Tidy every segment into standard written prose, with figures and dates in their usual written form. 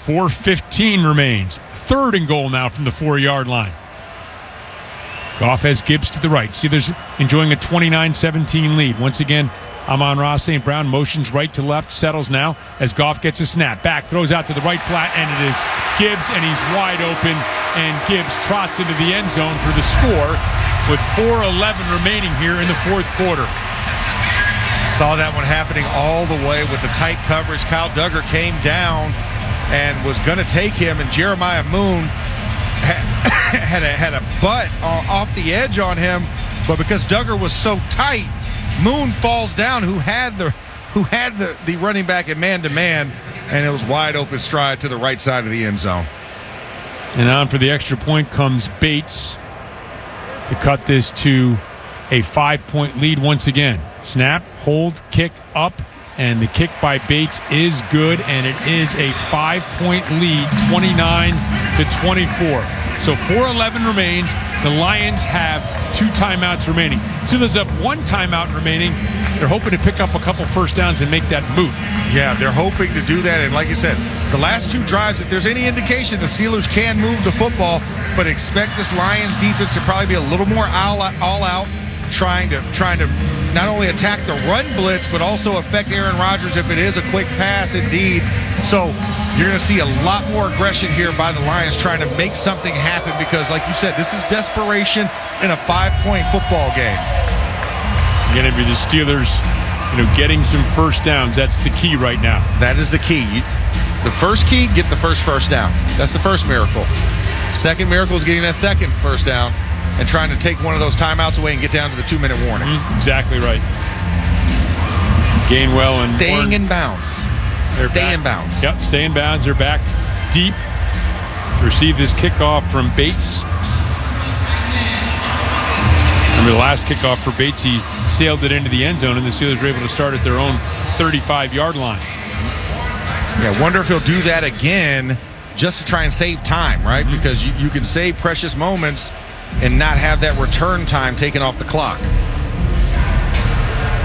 4:15 remains. 3rd and goal now from the 4-yard line. Goff has Gibbs to the right. Steelers enjoying a 29-17 lead. Once again, Amon-Ra St. Brown motions right to left, settles now as Goff gets a snap. Back, throws out to the right flat, and it is Gibbs, and he's wide open, and Gibbs trots into the end zone for the score with 4:11 remaining here in the 4th quarter. Saw that one happening all the way with the tight coverage. Kyle Duggar came down and was going to take him, and Jeremiah Moon had a butt off the edge on him, but because Duggar was so tight, Moon falls down, who had the running back in man-to-man, and it was wide open stride to the right side of the end zone. And on for the extra point comes Bates to cut this to a 5-point lead once again. Snap, hold, kick up, and the kick by Bates is good, and it is a 5-point lead, 29-24. So 4:11 remains. The Lions have 2 timeouts remaining. Steelers have 1 timeout remaining. They're hoping to pick up a couple first downs and make that moot. Yeah, they're hoping to do that. And like you said, the last 2 drives, if there's any indication, the Steelers can move the football, but expect this Lions defense to probably be a little more all out, trying to not only attack the run blitz, but also affect Aaron Rodgers if it is a quick pass indeed. So you're going to see a lot more aggression here by the Lions trying to make something happen because, like you said, this is desperation in a 5-point football game. Going to be the Steelers, getting some first downs. That's the key right now. That is the key. The first key, get the first down. That's the first miracle. Second miracle is getting that second first down and trying to take one of those timeouts away and get down to the 2-minute warning. Exactly right. Gainwell and staying in bounds. Stay in bounds. Yep, stay in bounds. They're back deep. Receive this kickoff from Bates. Remember the last kickoff for Bates, he sailed it into the end zone, and the Steelers were able to start at their own 35-yard line. Yeah, wonder if he'll do that again just to try and save time, right? Mm-hmm. Because you can save precious moments and not have that return time taken off the clock.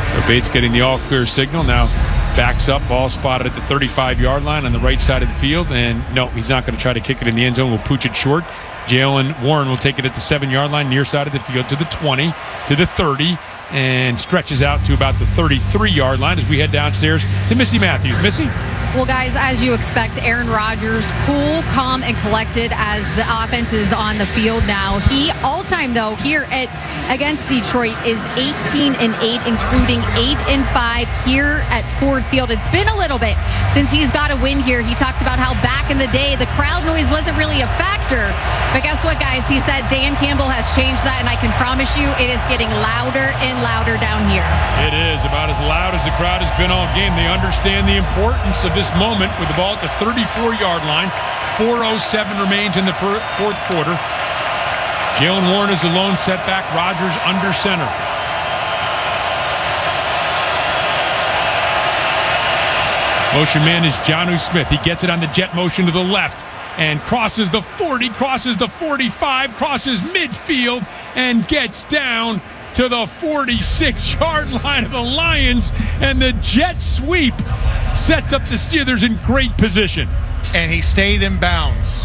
So Bates getting the all-clear signal. Now backs up, ball spotted at the 35-yard line on the right side of the field. And no, he's not going to try to kick it in the end zone. We'll pooch it short. Jalen Warren will take it at the 7-yard line, near side of the field, to the 20, to the 30, and stretches out to about the 33-yard line as we head downstairs to Missy Matthews. Missy? Well, guys, as you expect, Aaron Rodgers, cool, calm, and collected as the offense is on the field now. He, all-time, though, here against Detroit is 18-8, including 8-5 here at Ford Field. It's been a little bit since he's got a win here. He talked about how back in the day, the crowd noise wasn't really a factor. But guess what, guys? He said Dan Campbell has changed that, and I can promise you it is getting louder and louder down here. It is about as loud as the crowd has been all game. They understand the importance of this moment with the ball at the 34-yard line. 4:07 remains in the 4th quarter. Jalen Warren is the lone setback. Rodgers under center. Motion man is Jonnu Smith. He gets it on the jet motion to the left and crosses the 40, crosses the 45, crosses midfield, and gets down to the 46-yard line of the Lions, and the jet sweep sets up the Steelers in great position. And he stayed in bounds.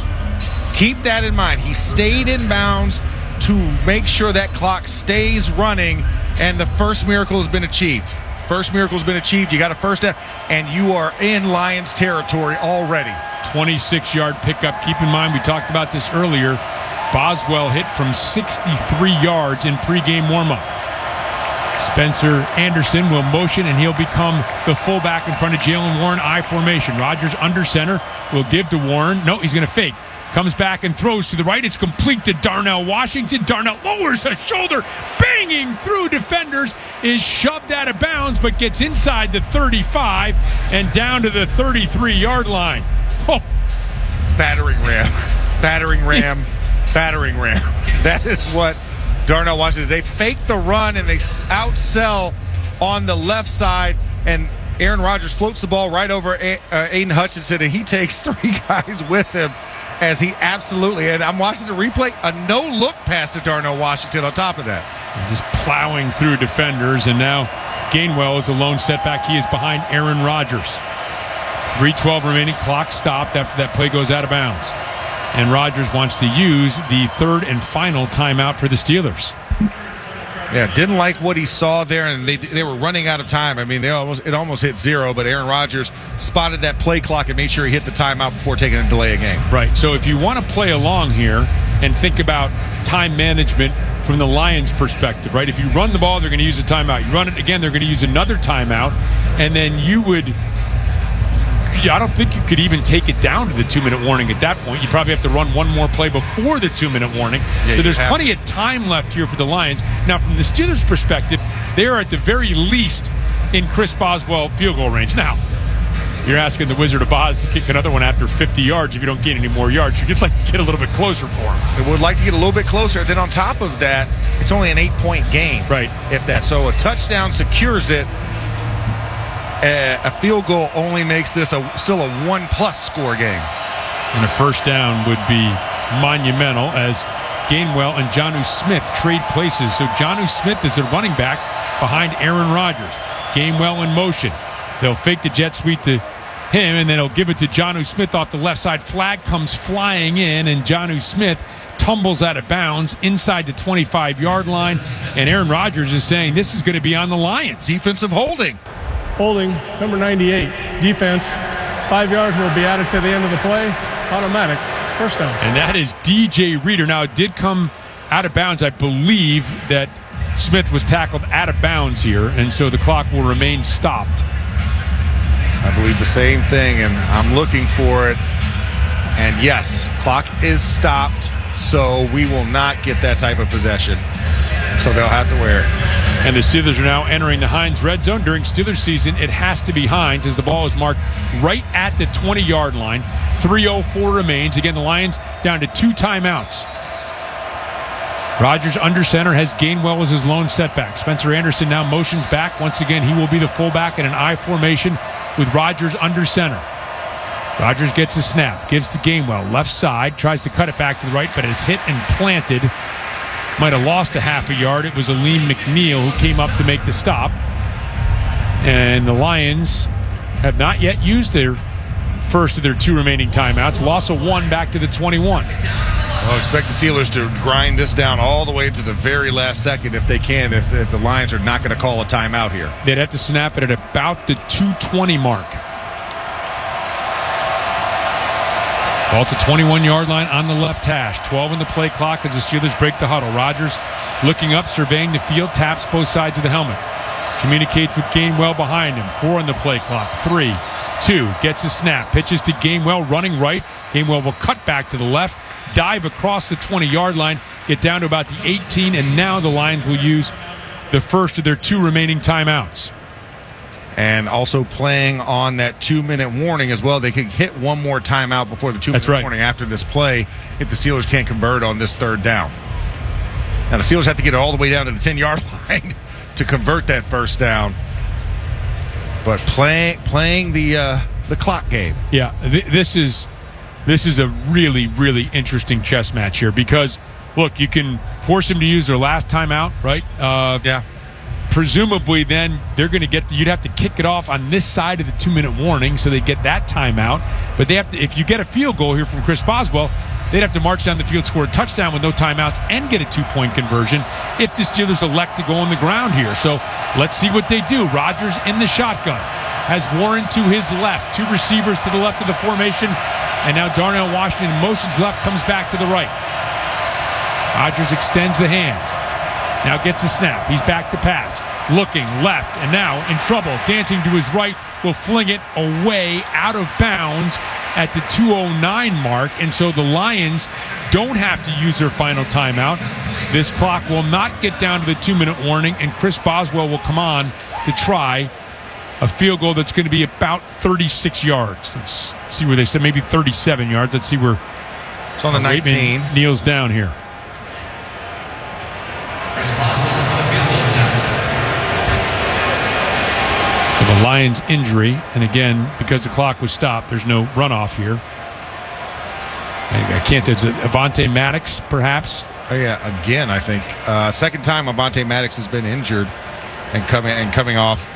Keep that in mind. He stayed in bounds to make sure that clock stays running, and the first miracle has been achieved. First miracle has been achieved. You got a first down, and you are in Lions territory already. 26-yard pickup. Keep in mind, we talked about this earlier. Boswell hit from 63 yards in pregame warm-up. Spencer Anderson will motion, and he'll become the fullback in front of Jalen Warren, I formation. Rodgers under center will give to Warren. No, he's going to fake. Comes back and throws to the right. It's complete to Darnell Washington. Darnell lowers a shoulder, banging through defenders, is shoved out of bounds, but gets inside the 35 and down to the 33-yard line. Oh. Battering ram. Battering ram. Battering ram. That is what Darnell Washington is. They fake the run and they outsell on the left side, and Aaron Rodgers floats the ball right over Aiden Hutchinson, and he takes 3 guys with him as he absolutely, and I'm watching the replay, a no-look pass to Darnell Washington on top of that. Just plowing through defenders, and now Gainwell is a lone setback. He is behind Aaron Rodgers. 3:12 remaining. Clock stopped after that play goes out of bounds. And Rodgers wants to use the third and final timeout for the Steelers. Yeah, didn't like what he saw there, and they were running out of time. I mean, it almost hit zero, but Aaron Rodgers spotted that play clock and made sure he hit the timeout before taking a delay of game. Right. So if you want to play along here and think about time management from the Lions' perspective, right? If you run the ball, they're going to use a timeout. You run it again, they're going to use another timeout, and then you would. I don't think you could even take it down to the 2-minute warning at that point. You probably have to run one more play before the 2-minute warning. Yeah, so there's plenty of time left here for the Lions. Now, from the Steelers' perspective, they are at the very least in Chris Boswell field goal range. Now, you're asking the Wizard of Oz to kick another one after 50 yards if you don't gain any more yards. You'd like to get a little bit closer for him. They would like to get a little bit closer. Then on top of that, it's only an 8-point game. Right. If that. So a touchdown secures it. A field goal only makes this still a 1+ score game. And a first down would be monumental as Gainwell and Jonnu Smith trade places. So Jonnu Smith is a running back behind Aaron Rodgers. Gainwell in motion. They'll fake the jet sweep to him, and then he'll give it to Jonnu Smith off the left side. Flag comes flying in, and Jonnu Smith tumbles out of bounds inside the 25-yard line. And Aaron Rodgers is saying this is going to be on the Lions. Defensive holding. Holding, number 98. Defense, 5 yards will be added to the end of the play. Automatic. First down. And that is DJ Reader. Now, it did come out of bounds. I believe that Smith was tackled out of bounds here, and so the clock will remain stopped. I believe the same thing, and I'm looking for it. And yes, clock is stopped, so we will not get that type of possession. So they'll have to wear it. And the Steelers are now entering the Heinz red zone. During Steelers season, it has to be Heinz as the ball is marked right at the 20-yard line. 3:04 remains. Again, the Lions down to 2 timeouts. Rodgers under center has Gainwell as his lone setback. Spencer Anderson now motions back. Once again, he will be the fullback in an I formation with Rodgers under center. Rodgers gets a snap, gives to Gainwell, left side, tries to cut it back to the right, but is hit and planted. Might have lost a half a yard. It was Aleem McNeil who came up to make the stop. And the Lions have not yet used their first of their 2 remaining timeouts. Loss of 1 back to the 21. Well, expect the Steelers to grind this down all the way to the very last second if they can, if the Lions are not going to call a timeout here. They'd have to snap it at about the 2:20 mark. Ball at the 21-yard line on the left hash. 12 in the play clock as the Steelers break the huddle. Rodgers looking up, surveying the field, taps both sides of the helmet. Communicates with Gainwell behind him. 4 in the play clock. 3, 2, gets a snap. Pitches to Gainwell, running right. Gainwell will cut back to the left, dive across the 20-yard line, get down to about the 18, and now the Lions will use the first of their 2 remaining timeouts. And also playing on that 2-minute warning as well. They could hit one more timeout before the 2-minute warning after this play if the Steelers can't convert on this 3rd down. Now the Steelers have to get it all the way down to the 10-yard line to convert that first down. But playing the clock game. Yeah, this is a really, really interesting chess match here because, look, you can force them to use their last timeout, right? Yeah. Presumably, then they're going to you'd have to kick it off on this side of the 2-minute warning, so they get that timeout. But they have to, if you get a field goal here from Chris Boswell, they'd have to march down the field, score a touchdown with no timeouts, and get a 2-point conversion if the Steelers elect to go on the ground here. So let's see what they do. Rodgers in the shotgun has Warren to his left, 2 receivers to the left of the formation, and now Darnell Washington motions left, comes back to the right. Rodgers extends the hands. Now gets a snap. He's back to pass. Looking left and now in trouble. Dancing to his right. Will fling it away out of bounds at the 2:09 mark. And so the Lions don't have to use their final timeout. This clock will not get down to the 2-minute warning. And Chris Boswell will come on to try a field goal that's going to be about 36 yards. Let's see where they said maybe 37 yards. Let's see where it's on the 19. Kneels down here. The Lions injury, and again, because the clock was stopped, there's no runoff here. I can't. It's Avonte Maddox, perhaps. Oh yeah, again, I think second time Avonte Maddox has been injured and coming off.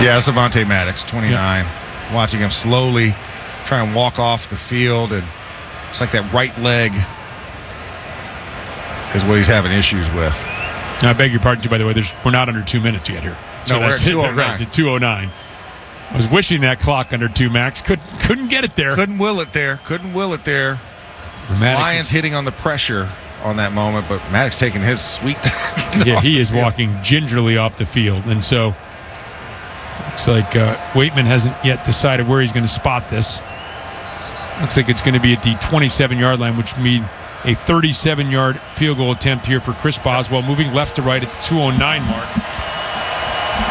Yeah, it's Avonte Maddox, 29. Yeah. Watching him slowly try and walk off the field, and it's like that right leg is what he's having issues with. Now, I beg your pardon, too, by the way. We're not under 2 minutes yet here. So no, we're at 2:09. Right, at 2:09. I was wishing that clock under 2, Max. Couldn't get it there. Couldn't will it there. Lions hitting on the pressure on that moment, but Maddox taking his sweet time. Yeah, he is walking gingerly off the field. And so it's like Waitman hasn't yet decided where he's going to spot this. Looks like it's going to be at the 27-yard line, which means a 37-yard field goal attempt here for Chris Boswell, moving left to right at the 2:09 mark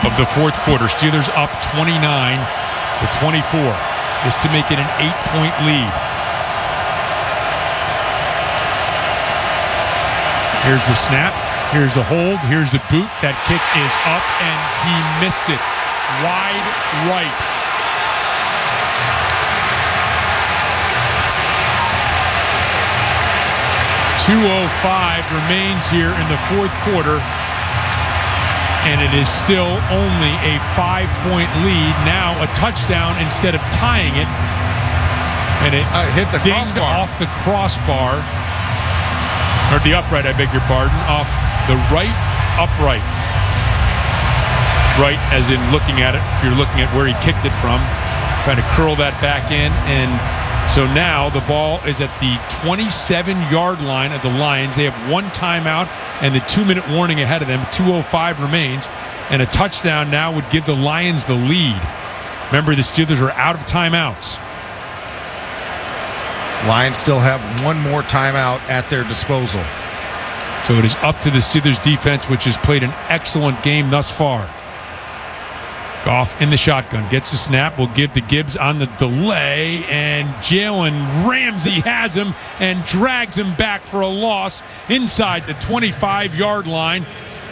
of the fourth quarter. Steelers up 29-24. This to make it an 8-point lead. Here's the snap. Here's the hold. Here's the boot. That kick is up, and he missed it. Wide right. .205 remains here in the fourth quarter, and it is still only a 5-point lead. Now a touchdown instead of tying it, and it hit the dinged crossbar. off the crossbar, or the upright, I beg your pardon, off the right upright. Right, as in looking at it, if you're looking at where he kicked it from, trying to curl that back in, and so now the ball is at the 27-yard line of the Lions. They have one timeout and the 2-minute warning ahead of them. 2:05 remains, and a touchdown now would give the Lions the lead. Remember, the Steelers are out of timeouts. Lions still have one more timeout at their disposal. So it is up to the Steelers defense, which has played an excellent game thus far. Goff in the shotgun, gets the snap, will give to Gibbs on the delay, and Jalen Ramsey has him and drags him back for a loss inside the 25-yard line,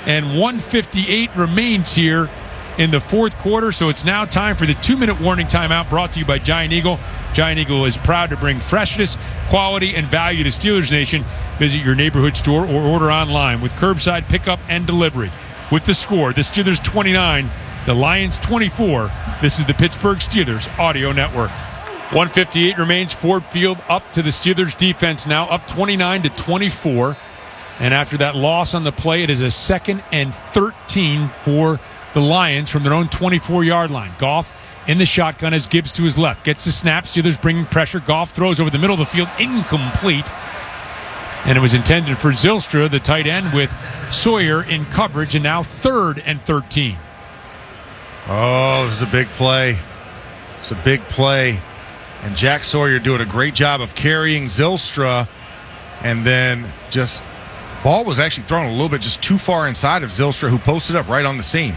and 1:58 remains here in the fourth quarter, so it's now time for the 2-minute warning timeout, brought to you by Giant Eagle. Giant Eagle is proud to bring freshness, quality, and value to Steelers Nation. Visit your neighborhood store or order online with curbside pickup and delivery. With the score, the Steelers 29, the Lions 24. This is the Pittsburgh Steelers Audio Network. 1:58 remains. Ford Field up to the Steelers defense now, up 29-24. And after that loss on the play, it is a 2nd and 13 for the Lions from their own 24-yard line. Goff in the shotgun as Gibbs to his left. Gets the snap. Steelers bringing pressure. Goff throws over the middle of the field. Incomplete. And it was intended for Zylstra, the tight end, with Sawyer in coverage. And now 3rd and 13. Oh, this is a big play. It's a big play. And Jack Sawyer doing a great job of carrying Zylstra. And then just, ball was actually thrown a little bit just too far inside of Zylstra, who posted up right on the seam.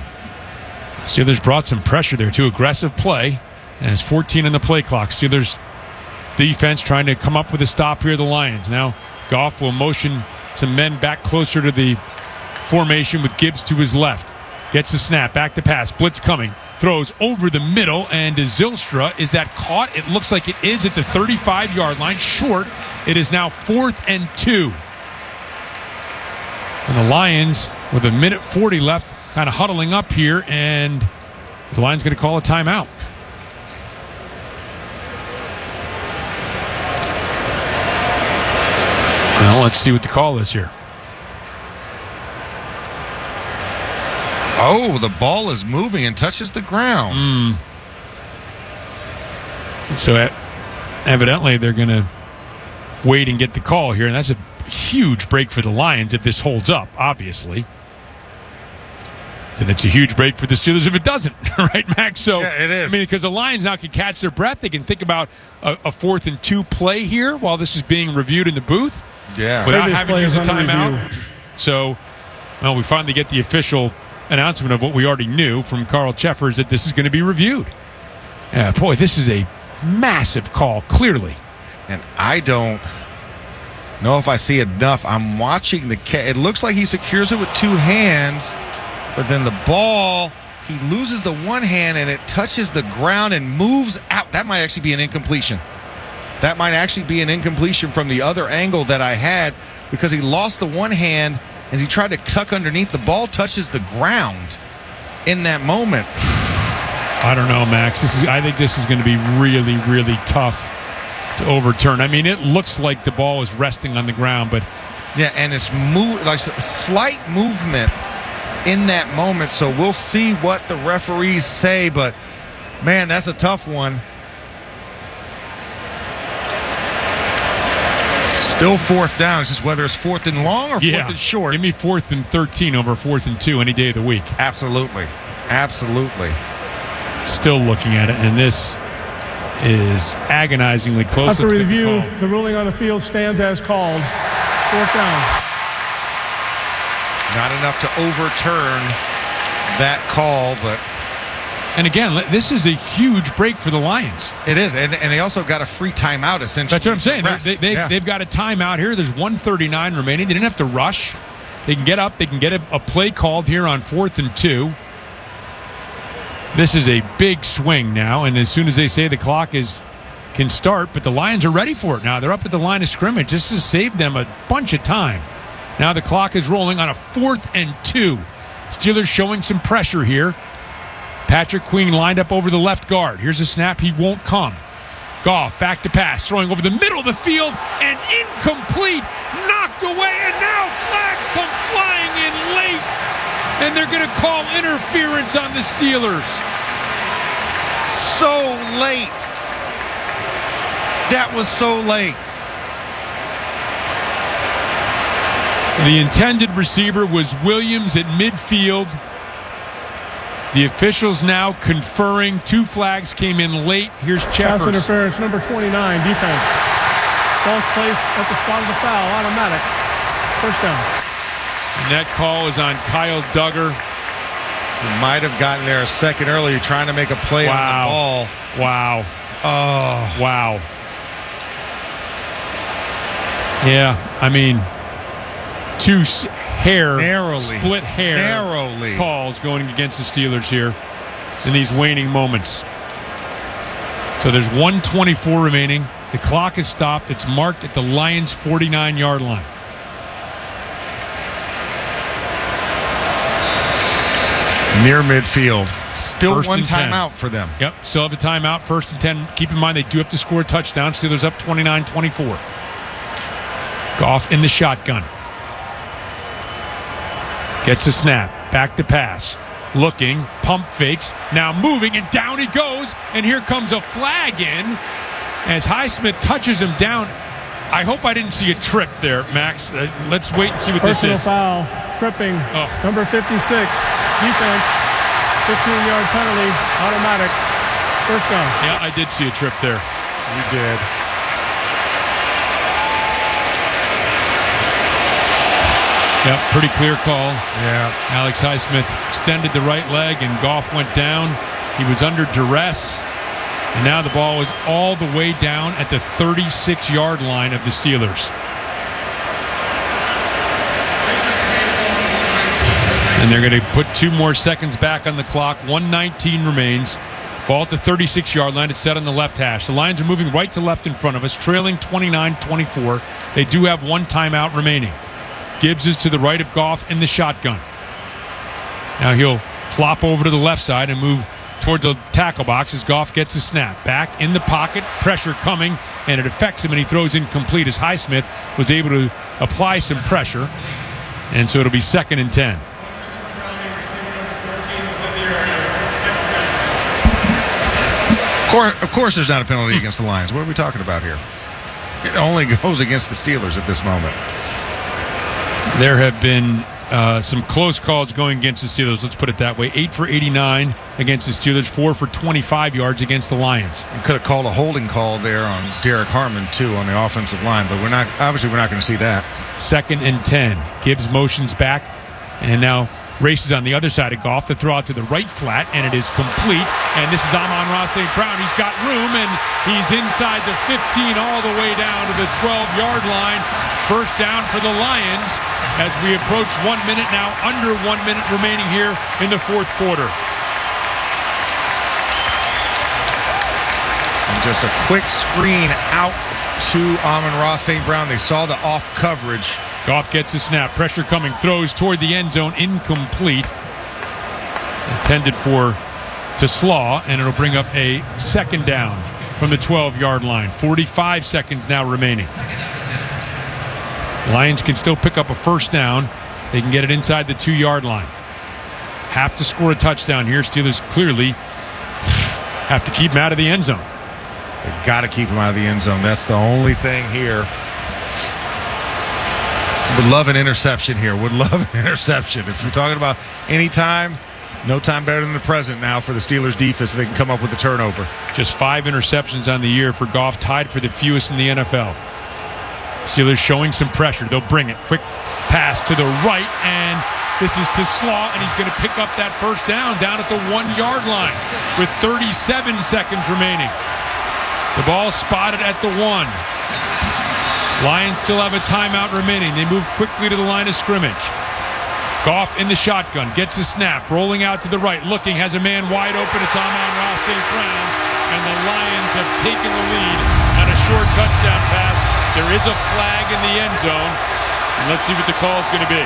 Steelers brought some pressure there, too. Aggressive play. And it's 14 on the play clock. Steelers defense trying to come up with a stop here, the Lions. Now Goff will motion some men back closer to the formation with Gibbs to his left. Gets the snap, back to pass, blitz coming, throws over the middle, and to Zylstra. Is that caught? It looks like it is at the 35-yard line, short. It is now 4th and 2. And the Lions, with 1:40 left, kind of huddling up here, and the Lions going to call a timeout. Well, let's see what the call is here. Oh, the ball is moving and touches the ground. So evidently they're going to wait and get the call here, and that's a huge break for the Lions if this holds up, obviously. Then it's a huge break for the Steelers if it doesn't, right, Max? So, yeah, it is. I mean, because the Lions now can catch their breath. They can think about a 4th and 2 play here while this is being reviewed in the booth. Yeah. Without Previous having to use a play is under timeout. review. So, well, we finally get the official announcement of what we already knew from Carl Cheffers, that this is going to be reviewed. Boy, this is a massive call, clearly. And I don't know if I see enough. I'm watching the it looks like he secures it with 2 hands, but then the ball, he loses the one hand and it touches the ground and moves out. That might actually be an incompletion. That might actually be an incompletion from the other angle that I had, because he lost the one hand as he tried to tuck underneath. The ball touches the ground in that moment. I don't know, Max. I think this is going to be really, really tough to overturn. I mean, it looks like the ball is resting on the ground, but yeah, and it's like slight movement in that moment. So we'll see what the referees say. But man, that's a tough one. Still fourth down. It's just whether it's fourth and long or fourth and short. Give me 4th and 13 over 4th and 2 any day of the week. Absolutely. Absolutely. Still looking at it, and this is agonizingly close. After review, the ruling on the field stands as called. 4th down. Not enough to overturn that call, but... And again, this is a huge break for the Lions. It is, and they also got a free timeout, essentially. That's what I'm saying. They've got a timeout here. There's 1:39 remaining. They didn't have to rush. They can get up. They can get a play called here on 4th and 2. This is a big swing now, and as soon as they say the clock can start, but the Lions are ready for it now. They're up at the line of scrimmage. This has saved them a bunch of time. Now the clock is rolling on a 4th and 2. Steelers showing some pressure here. Patrick Queen lined up over the left guard. Here's a snap. He won't come. Goff back to pass, throwing over the middle of the field, and incomplete, knocked away, and now flags come flying in late, and they're going to call interference on the Steelers. So late. That was so late. The intended receiver was Williams at midfield. The officials now conferring. 2 flags came in late. Here's Cheffers. Pass interference, number 29, defense. Ball's placed at the spot of the foul, automatic. 1st down. And that call is on Kyle Duggar. He might have gotten there a second earlier trying to make a play on the ball. Wow. Oh. Wow. Yeah, I mean, 2 split hair calls going against the Steelers here in these waning moments. So there's 1:24 remaining. The clock is stopped. It's marked at the Lions' 49-yard line. Near midfield. Still 1st one and 10. timeout for them. Yep, still have a timeout. 1st and 10. Keep in mind they do have to score a touchdown. Steelers up 29-24. Goff in the shotgun. Gets a snap. Back to pass. Looking. Pump fakes. Now moving, and down he goes. And here comes a flag in as Highsmith touches him down. I hope I didn't see a trip there, Max. Let's wait and see what Personal this is. Foul. Tripping. Number 56. Defense. 15-yard penalty. Automatic. 1st down. Yeah, I did see a trip there. You did. Yep, pretty clear call. Yeah. Alex Highsmith extended the right leg, and Goff went down. He was under duress, and now the ball is all the way down at the 36-yard line of the Steelers. And they're going to put 2 more seconds back on the clock. 1:19 remains. Ball at the 36-yard line. It's set on the left hash. The Lions are moving right to left in front of us, trailing 29-24. They do have 1 timeout remaining. Gibbs is to the right of Goff in the shotgun. Now he'll flop over to the left side and move toward the tackle box as Goff gets a snap. Back in the pocket, pressure coming, and it affects him, and he throws incomplete as Highsmith was able to apply some pressure. And so it'll be 2nd and 10. Of course there's not a penalty against the Lions. What are we talking about here? It only goes against the Steelers at this moment. There have been some close calls going against the Steelers, let's put it that way. 8 for 89 against the Steelers, 4 for 25 yards against the Lions. You could have called a holding call there on Derek Harmon, too, on the offensive line, but we're not going to see that. 2nd and 10. Gibbs motions back and now races on the other side of Goff to throw out to the right flat, and it is complete. And this is Amon-Ra St. Brown. He's got room, and he's inside the 15 all the way down to the 12-yard line. 1st down for the Lions as we approach 1 minute now, under 1 minute remaining here in the 4th quarter. And just a quick screen out to Amon-Ra St. Brown. They saw the off coverage. Goff gets a snap. Pressure coming. Throws toward the end zone. Incomplete. Intended for to Slaw, and it'll bring up a second down from the 12-yard line. 45 seconds now remaining. Lions can still pick up a first down. They can get it inside the 2-yard line. Have to score a touchdown here. Steelers clearly have to keep him out of the end zone. They've got to keep him out of the end zone. That's the only thing here. Would love an interception here. Would love an interception. If you're talking about any time, no time better than the present now for the Steelers defense. They can come up with a turnover. Just 5 interceptions on the year for Goff, tied for the fewest in the NFL. Steelers showing some pressure. They'll bring it. Quick pass to the right, and this is to Slaw, and he's going to pick up that first down at the 1-yard line with 37 seconds remaining. The ball spotted at the 1. Lions still have a timeout remaining. They move quickly to the line of scrimmage. Goff in the shotgun, gets the snap, rolling out to the right, looking, has a man wide open. It's Amon-Ra St. Brown, and the Lions have taken the lead on a short touchdown pass. There is a flag in the end zone, and let's see what the call is going to be.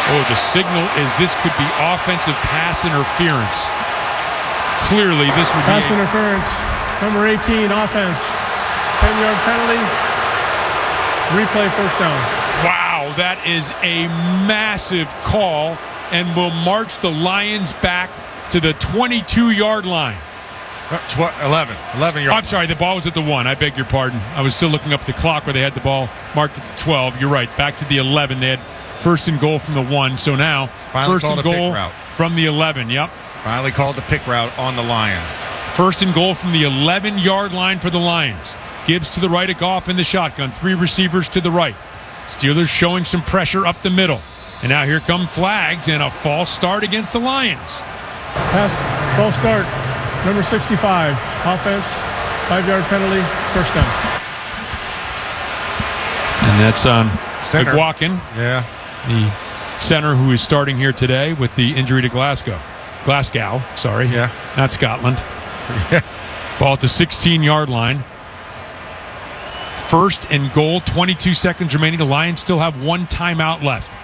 Oh, the signal is this could be offensive pass interference. Clearly, this would be pass interference. Number 18, offense. 10-yard penalty. Replay first down. Wow, that is a massive call and will march the Lions back to the 22-yard line. 11 yards. I'm sorry, the ball was at the 1. I beg your pardon. I was still looking up the clock where they had the ball marked at the 12. You're right, back to the 11. They had first and goal from the 1. So now, finally first and goal from the 11. Yep. Finally called the pick route on the Lions. First and goal from the 11-yard line for the Lions. Gibbs to the right of Goff in the shotgun. 3 receivers to the right. Steelers showing some pressure up the middle. And now here come flags and a false start against the Lions. Pass, false start. Number 65, offense, 5-yard penalty, first down. And that's on center. McWalken. Yeah. The center who is starting here today with the injury to Glasgow, sorry. Yeah. Not Scotland. Yeah. Ball at the 16-yard line. First and goal, 22 seconds remaining. The Lions still have 1 timeout left.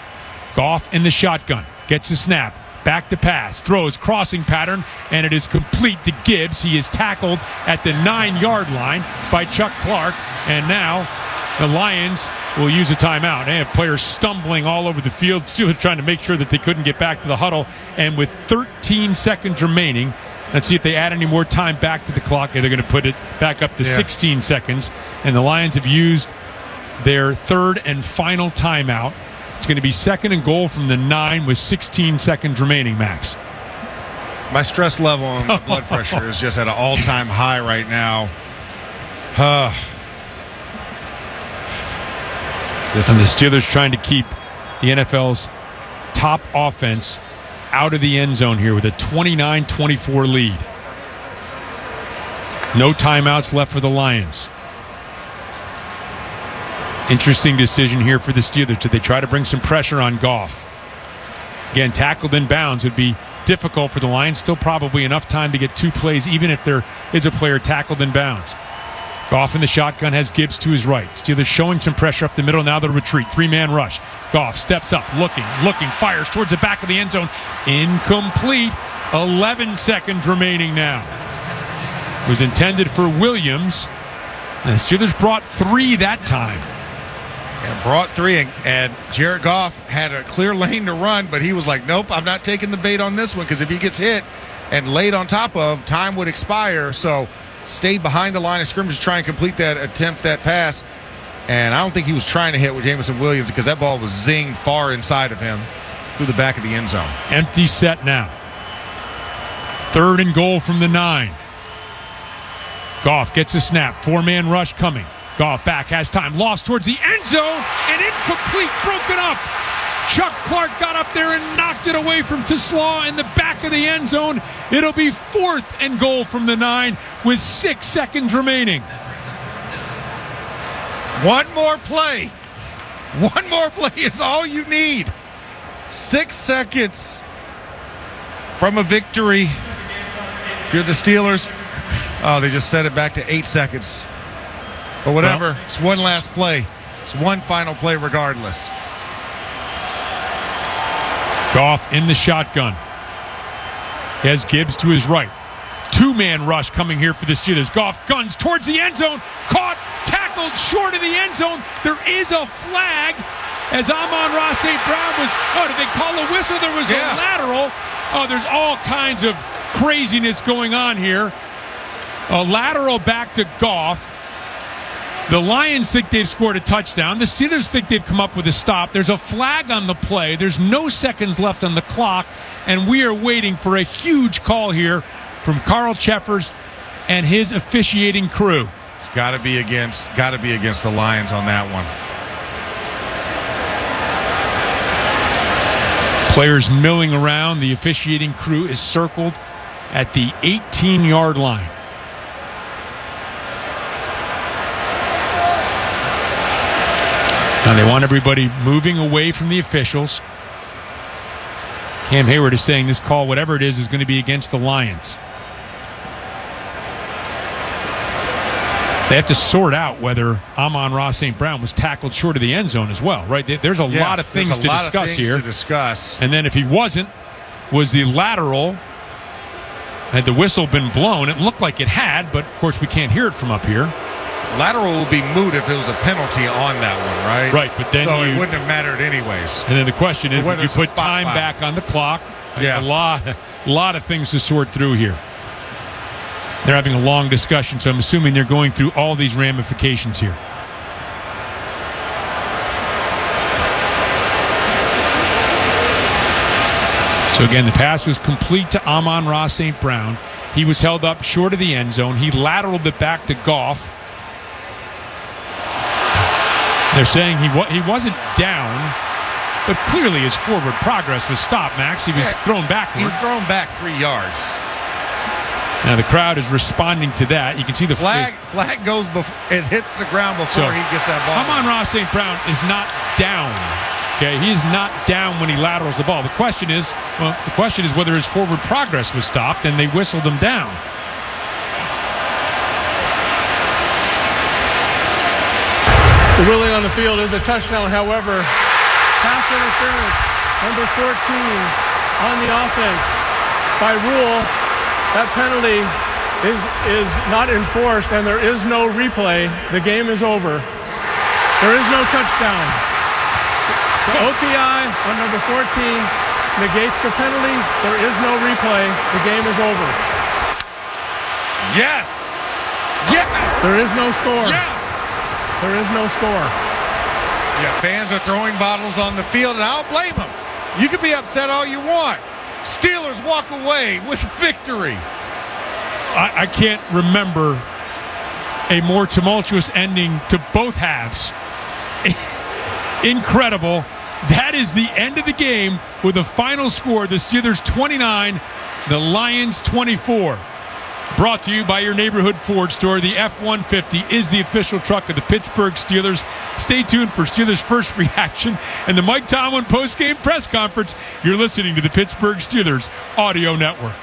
Goff in the shotgun. Gets the snap. Back to pass. Throws, crossing pattern, and it is complete to Gibbs. He is tackled at the 9-yard line by Chuck Clark. And now the Lions will use a timeout. They have players stumbling all over the field, still trying to make sure that they couldn't get back to the huddle. And with 13 seconds remaining, let's see if they add any more time back to the clock. They're going to put it back up to 16 seconds. And the Lions have used their third and final timeout. It's going to be second and goal from the 9 with 16 seconds remaining, Max. My stress level and my blood pressure is just at an all-time high right now. And the Steelers trying to keep the NFL's top offense out of the end zone here with a 29-24 lead. No timeouts left for the Lions. Interesting decision here for the Steelers. Did they try to bring some pressure on Goff? Again, tackled in bounds would be difficult for the Lions. Still probably enough time to get 2 plays, even if there is a player tackled in bounds. Goff in the shotgun has Gibbs to his right. Steelers showing some pressure up the middle. Now they'll retreat. 3-man rush. Goff steps up, looking, fires towards the back of the end zone. Incomplete. 11 seconds remaining now. It was intended for Williams. And the Steelers brought 3 that time. Yeah, brought 3, and Jared Goff had a clear lane to run, but he was like, nope, I'm not taking the bait on this one, because if he gets hit and laid on top of, time would expire. So stayed behind the line of scrimmage to try and complete that pass. And I don't think he was trying to hit with Jameson Williams, because that ball was zinged far inside of him through the back of the end zone. Empty set now. Third and goal from the 9. Goff gets a snap. 4-man rush coming. Goff back, has time. Lost towards the end zone, and incomplete, broken up. Chuck Clark got up there and knocked it away from Slaw in the back of the end zone. It'll be 4th and goal from the 9 with 6 seconds remaining. One more play is all you need. 6 seconds from a victory. If you're the Steelers, they just set it back to 8 seconds. But whatever, it's one last play. It's one final play regardless. Goff in the shotgun. He has Gibbs to his right. Two-man rush coming here for the Steelers. Goff guns towards the end zone. Caught, tackled short of the end zone. There is a flag as Amon-Ra St. Brown was, did they call a whistle? There was a lateral. Oh, there's all kinds of craziness going on here. A lateral back to Goff. The Lions think they've scored a touchdown. The Steelers think they've come up with a stop. There's a flag on the play. There's no seconds left on the clock, and we are waiting for a huge call here from Carl Cheffers and his officiating crew. It's got to be against the Lions on that one. Players milling around. The officiating crew is circled at the 18-yard line. Now they want everybody moving away from the officials. Cam Hayward is saying this call, whatever it is going to be against the Lions. They have to sort out whether Amon-Ra St. Brown was tackled short of the end zone as well, right? There's a lot of things to discuss here. And then if he wasn't, was the lateral, had the whistle been blown? It looked like it had, but of course we can't hear it from up here. Lateral will be moot if it was a penalty on that one, right? Right, but then it wouldn't have mattered anyways. And then the question is, you put time back on the clock. Yeah. A lot of things to sort through here. They're having a long discussion, so I'm assuming they're going through all these ramifications here. So again, the pass was complete to Amon-Ra St. Brown. He was held up short of the end zone. He lateraled it back to Goff. They're saying he wasn't down, but clearly his forward progress was stopped, Max. He was thrown backward. He was thrown back 3 yards. Now the crowd is responding to that. You can see the flag goes hits the ground before he gets that ball. Amon-Ra St. Brown is not down. Okay, he is not down when he laterals the ball. The question is whether his forward progress was stopped, and they whistled him down. The ruling on the field is a touchdown. However, pass interference, number 14 on the offense. By rule, that penalty is not enforced, and there is no replay. The game is over. There is no touchdown. The OPI on number 14 negates the penalty. There is no replay. The game is over. Yes! Yes! There is no score. Yes! There is no score. Yeah, fans are throwing bottles on the field, and I don't blame them. You can be upset all you want. Steelers walk away with victory. I can't remember a more tumultuous ending to both halves. Incredible. That is the end of the game with a final score. The Steelers 29, the Lions 24. Brought to you by your neighborhood Ford store. The F-150 is the official truck of the Pittsburgh Steelers. Stay tuned for Steelers' first reaction and the Mike Tomlin post-game press conference. You're listening to the Pittsburgh Steelers Audio Network.